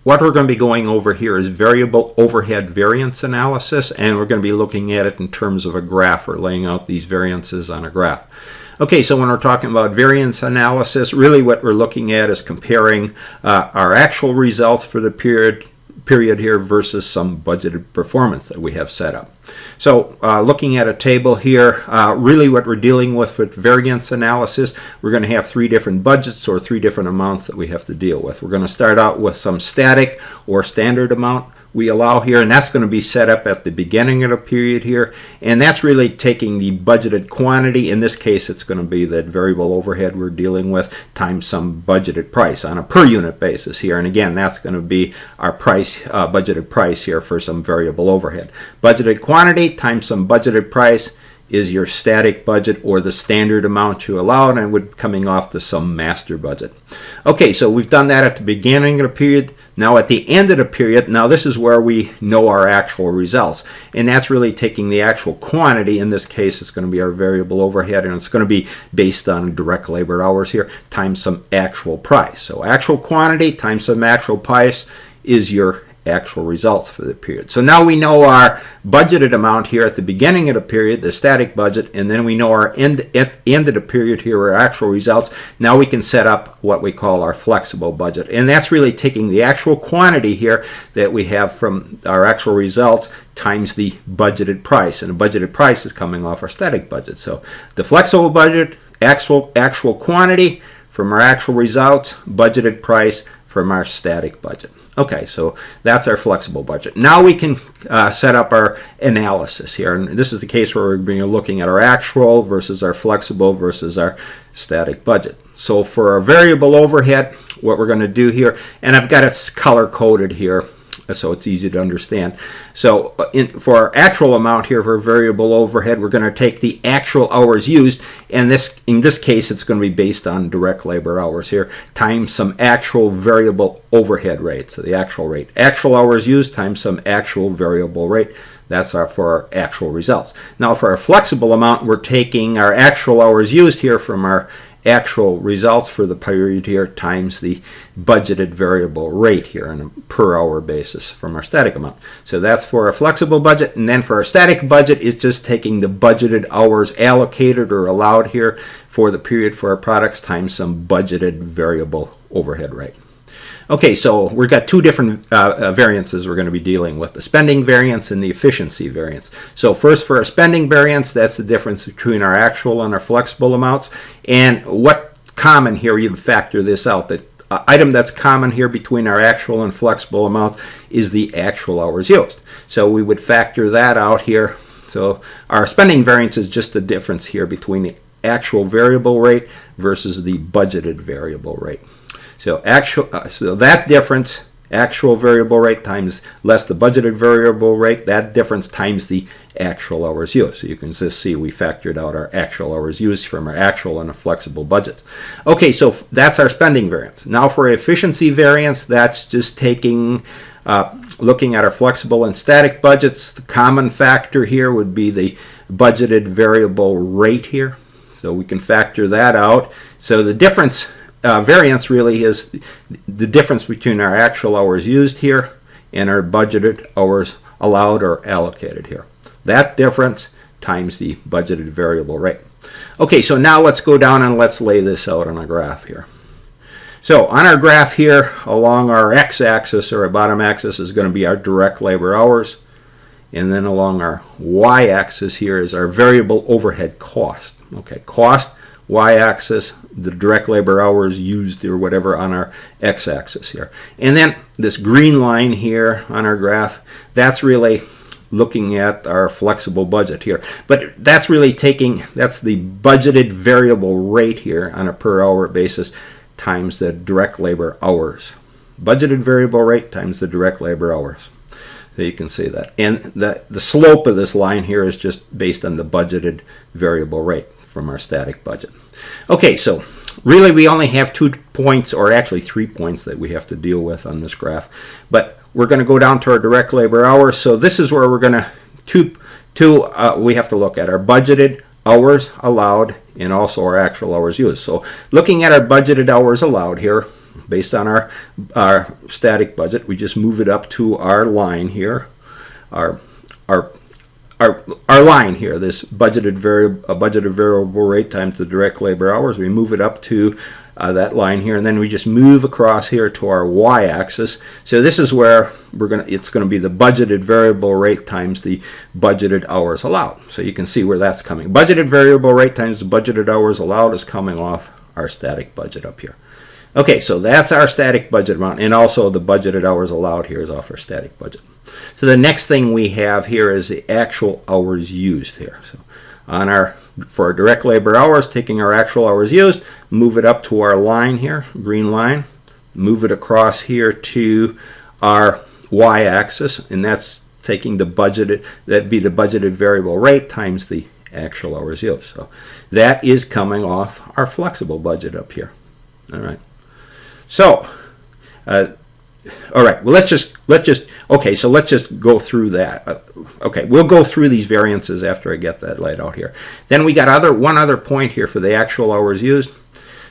what we're going to be going over here is variable overhead variance analysis, and we're going to be looking at it in terms of a graph, or laying out these variances on a graph. Okay, so when we're talking about variance analysis, really what we're looking at is comparing our actual results for the period here versus some budgeted performance that we have set up. So looking at a table here, really what we're dealing with variance analysis, we're going to have 3 different budgets, or 3 different amounts that we have to deal with. We're going to start out with some static or standard amount we allow here, and that's going to be set up at the beginning of the period here, and that's really taking the budgeted quantity. In this case, it's going to be that variable overhead we're dealing with times some budgeted price on a per unit basis here, and again, that's going to be our price, budgeted price here for some variable overhead. Budgeted quantity times some budgeted price is your static budget, or the standard amount you allowed, and would coming off to some master budget. Okay, so we've done that at the beginning of the period. Now at the end of the period, now this is where we know our actual results, and that's really taking the actual quantity. In this case, it's going to be our variable overhead, and it's going to be based on direct labor hours here times some actual price. So actual quantity times some actual price is your actual results for the period. So now we know our budgeted amount here at the beginning of the period, the static budget, and then we know our end of the period here, our actual results. Now we can set up what we call our flexible budget, and that's really taking the actual quantity here that we have from our actual results times the budgeted price, and the budgeted price is coming off our static budget. So the flexible budget, actual quantity from our actual results, budgeted price from our static budget. Okay, so that's our flexible budget. Now we can set up our analysis here, and this is the case where we're going to be looking at our actual versus our flexible versus our static budget. So for our variable overhead, what we're going to do here, and I've got it color coded here so it's easy to understand. So for our actual amount here for variable overhead, we're going to take the actual hours used, and in this case it's going to be based on direct labor hours here times some actual variable overhead rate. So the actual rate, actual hours used times some actual variable rate. That's for our actual results. Now for our flexible amount, we're taking our actual hours used here from our actual results for the period here times the budgeted variable rate here on a per hour basis from our static amount. So that's for our flexible budget, and then for our static budget, it's just taking the budgeted hours allocated or allowed here for the period for our products times some budgeted variable overhead rate. Okay, so we've got 2 different variances we're going to be dealing with, the spending variance and the efficiency variance. So first, for our spending variance, that's the difference between our actual and our flexible amounts. And what common here, you'd factor this out, that item that's common here between our actual and flexible amounts is the actual hours used. So we would factor that out here. So our spending variance is just the difference here between the actual variable rate versus the budgeted variable rate. So so that difference, actual variable rate times less the budgeted variable rate, that difference times the actual hours used. So you can just see we factored out our actual hours used from our actual and a flexible budget. Okay, so that's our spending variance. Now for efficiency variance, that's just taking, looking at our flexible and static budgets. The common factor here would be the budgeted variable rate here. So we can factor that out. So the difference, variance really is the difference between our actual hours used here and our budgeted hours allowed or allocated here. That difference times the budgeted variable rate. Okay, so now let's go down and let's lay this out on a graph here. So on our graph here, along our x-axis or our bottom axis is going to be our direct labor hours, and then along our y-axis here is our variable overhead cost. Okay, cost, y-axis, the direct labor hours used or whatever on our x-axis here. And then this green line here on our graph, that's really looking at our flexible budget here. But that's really taking, that's the budgeted variable rate here on a per hour basis times the direct labor hours. Budgeted variable rate times the direct labor hours. So you can see that. And the slope of this line here is just based on the budgeted variable rate from our static budget. Okay, so really we only have 2 points, or actually 3 points that we have to deal with on this graph. But we're going to go down to our direct labor hours. So this is where we're going to, we have to look at our budgeted hours allowed and also our actual hours used. So looking at our budgeted hours allowed here, based on our static budget. We just move it up to our line here, our line here, this budgeted variable rate times the direct labor hours. We move it up to that line here, and then we just move across here to our y-axis. So this is where it's going to be the budgeted variable rate times the budgeted hours allowed. So you can see where that's coming. Budgeted variable rate times the budgeted hours allowed is coming off our static budget up here. Okay, so that's our static budget amount, and also the budgeted hours allowed here is off our static budget. So the next thing we have here is the actual hours used here. So for our direct labor hours, taking our actual hours used, move it up to our line here, green line, move it across here to our y-axis, and that's taking the budgeted, that'd be the budgeted variable rate times the actual hours used. So that is coming off our flexible budget up here. All right. So, all right. Well, let's just go through that. Okay, we'll go through these variances after I get that laid out here. Then we got one other point here for the actual hours used.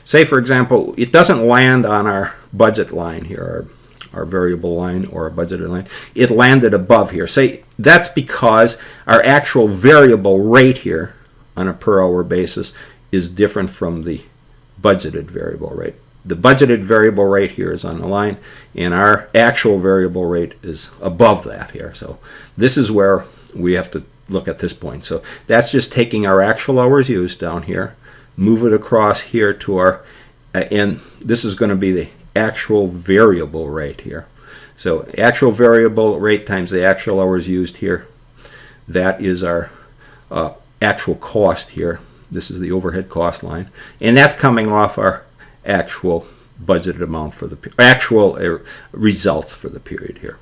Say, for example, it doesn't land on our budget line here, our variable line or our budgeted line. It landed above here. Say that's because our actual variable rate here on a per hour basis is different from the budgeted variable rate. The budgeted variable rate here is on the line, and our actual variable rate is above that here. So this is where we have to look at this point. So that's just taking our actual hours used down here, move it across here to our, and this is going to be the actual variable rate here. So actual variable rate times the actual hours used here. That is our actual cost here. This is the overhead cost line, and that's coming off our actual budgeted amount for the actual results for the period here.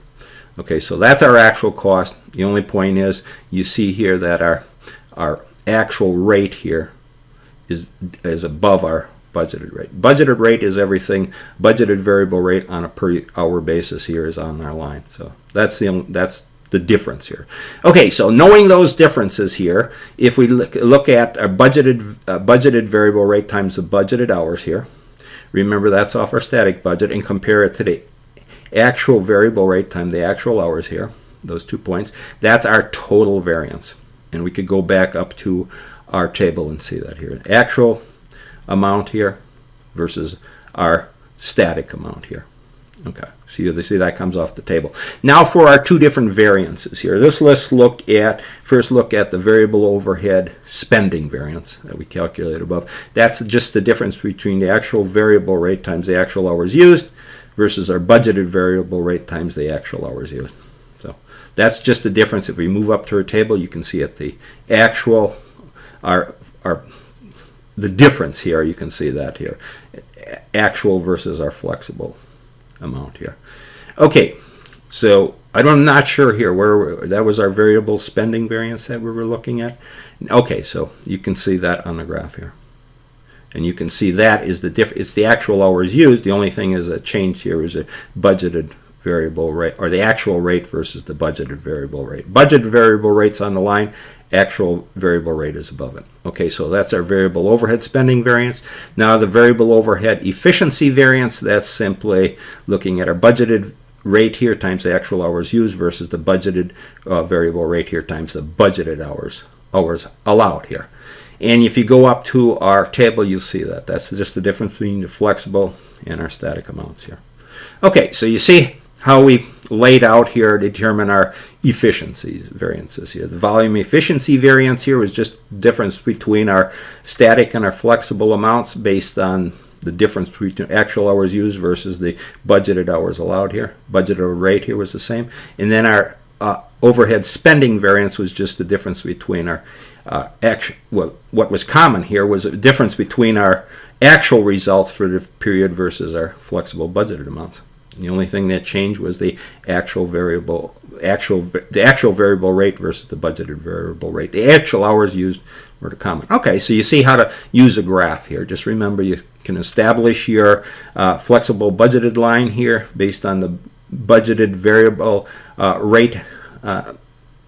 Okay, so that's our actual cost. The only point is you see here that our actual rate here is above our budgeted rate. Budgeted rate is everything. Budgeted variable rate on a per hour basis here is on our line. So that's the difference here. Okay, so knowing those differences here, if we look at our budgeted variable rate times the budgeted hours here, remember that's off our static budget, and compare it to the actual variable rate times the actual hours here, those 2 points, that's our total variance. And we could go back up to our table and see that here. Actual amount here versus our static amount here. Okay, so you see that comes off the table. Now for our two different variances here. Let's first look at the variable overhead spending variance that we calculated above. That's just the difference between the actual variable rate times the actual hours used versus our budgeted variable rate times the actual hours used. So that's just the difference. If we move up to our table, you can see at the actual, the difference here, you can see that here. Actual versus our flexible amount here. Okay, so I'm not sure here where that was our variable spending variance that we were looking at. Okay, so you can see that on the graph here, and you can see that is it's the actual hours used. The only thing is a change here is a budgeted variable rate, or the actual rate versus the budgeted variable rate. Budgeted variable rate's on the line, actual variable rate is above it. Okay, so that's our variable overhead spending variance. Now the variable overhead efficiency variance, that's simply looking at our budgeted rate here times the actual hours used versus the budgeted variable rate here times the budgeted hours allowed here. And if you go up to our table, you'll see that. That's just the difference between the flexible and our static amounts here. Okay, so you see how we laid out here to determine our efficiencies variances here. The volume efficiency variance here was just difference between our static and our flexible amounts based on the difference between actual hours used versus the budgeted hours allowed here. Budgeted rate here was the same. And then our overhead spending variance was just the difference between our what was common here was a difference between our actual results for the period versus our flexible budgeted amounts. The only thing that changed was the actual variable rate versus the budgeted variable rate. The actual hours used were the common. Okay, so you see how to use a graph here. Just remember you can establish your flexible budgeted line here based on the budgeted variable rate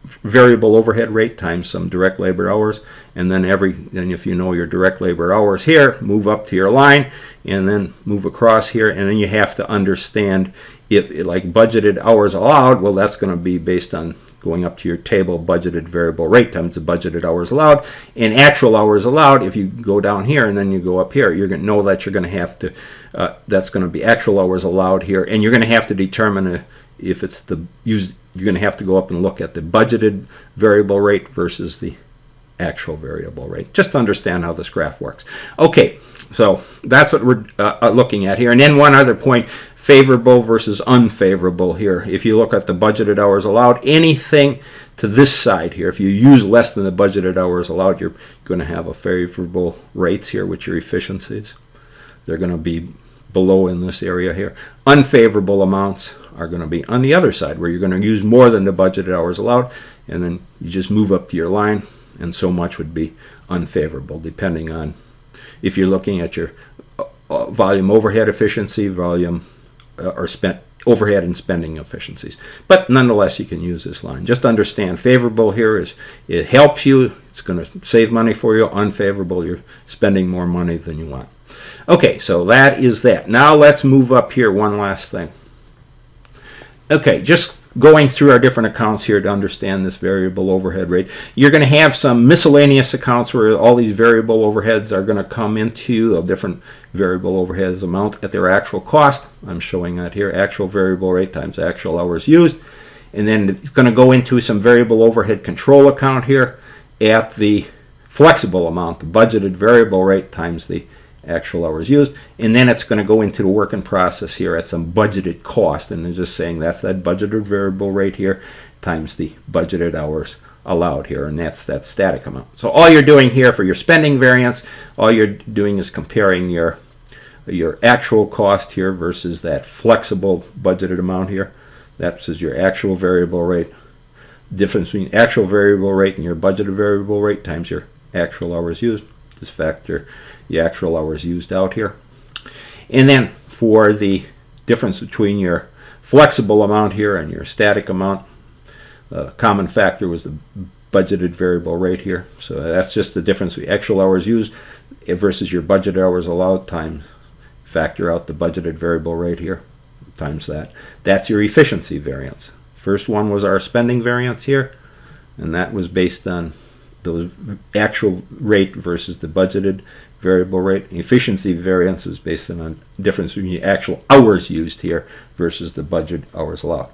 variable overhead rate times some direct labor hours, and then if you know your direct labor hours here, move up to your line and then move across here, and then you have to understand if like budgeted hours allowed, well, that's going to be based on going up to your table, budgeted variable rate times the budgeted hours allowed, and actual hours allowed. If you go down here and then you go up here, you're going to know that you're going to have to that's going to be actual hours allowed here, and you're going to have to determine if it's you're going to have to go up and look at the budgeted variable rate versus the actual variable rate. Just to understand how this graph works. Okay, so that's what we're looking at here. And then one other point, favorable versus unfavorable here. If you look at the budgeted hours allowed, anything to this side here, if you use less than the budgeted hours allowed, you're going to have a favorable rates here with your efficiencies. They're going to be below in this area here. Unfavorable amounts are going to be on the other side, where you're going to use more than the budgeted hours allowed, and then you just move up to your line, and so much would be unfavorable, depending on if you're looking at your volume overhead efficiency, volume or spent overhead and spending efficiencies. But nonetheless, you can use this line. Just understand, favorable here is it helps you, it's going to save money for you. Unfavorable, you're spending more money than you want. Okay, so that is that. Now let's move up here, one last thing. Okay, just going through our different accounts here to understand this variable overhead rate. You're going to have some miscellaneous accounts where all these variable overheads are going to come into a different variable overheads amount at their actual cost. I'm showing that here, actual variable rate times actual hours used. And then it's going to go into some variable overhead control account here at the flexible amount, the budgeted variable rate times the actual hours used, and then it's going to go into the work in process here at some budgeted cost, and it's just saying that's that budgeted variable rate here times the budgeted hours allowed here, and that's that static amount. So all you're doing here for your spending variance, all you're doing is comparing your actual cost here versus that flexible budgeted amount here. That is your actual variable rate. Difference between actual variable rate and your budgeted variable rate times your actual hours used. Just factor the actual hours used out here. And then for the difference between your flexible amount here and your static amount, common factor was the budgeted variable rate here. So that's just the difference between actual hours used versus your budgeted hours allowed times factor out the budgeted variable rate here times that. That's your efficiency variance. First one was our spending variance here, and that was based on the actual rate versus the budgeted variable rate. Efficiency variance is based on the difference between the actual hours used here versus the budget hours allowed.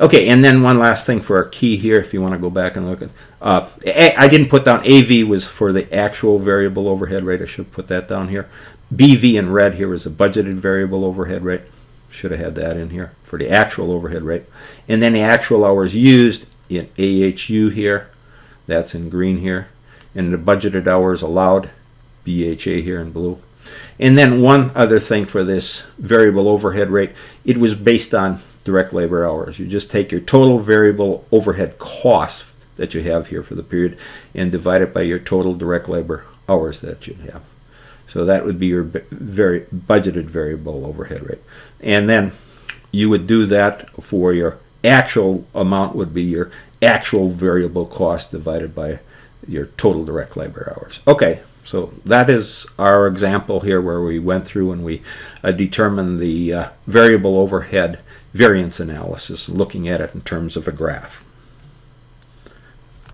Okay, and then one last thing for our key here, if you want to go back and look at, I didn't put down AV was for the actual variable overhead rate. I should put that down here. BV in red here is a budgeted variable overhead rate. Should have had that in here for the actual overhead rate. And then the actual hours used in AHU here. That's in green here. And the budgeted hours allowed, BHA here in blue. And then one other thing for this variable overhead rate, it was based on direct labor hours. You just take your total variable overhead cost that you have here for the period and divide it by your total direct labor hours that you have. So that would be your budgeted variable overhead rate. And then you would do that for your actual amount would be your actual variable cost divided by your total direct labor hours. Okay, so that is our example here where we went through and we determined the variable overhead variance analysis, looking at it in terms of a graph.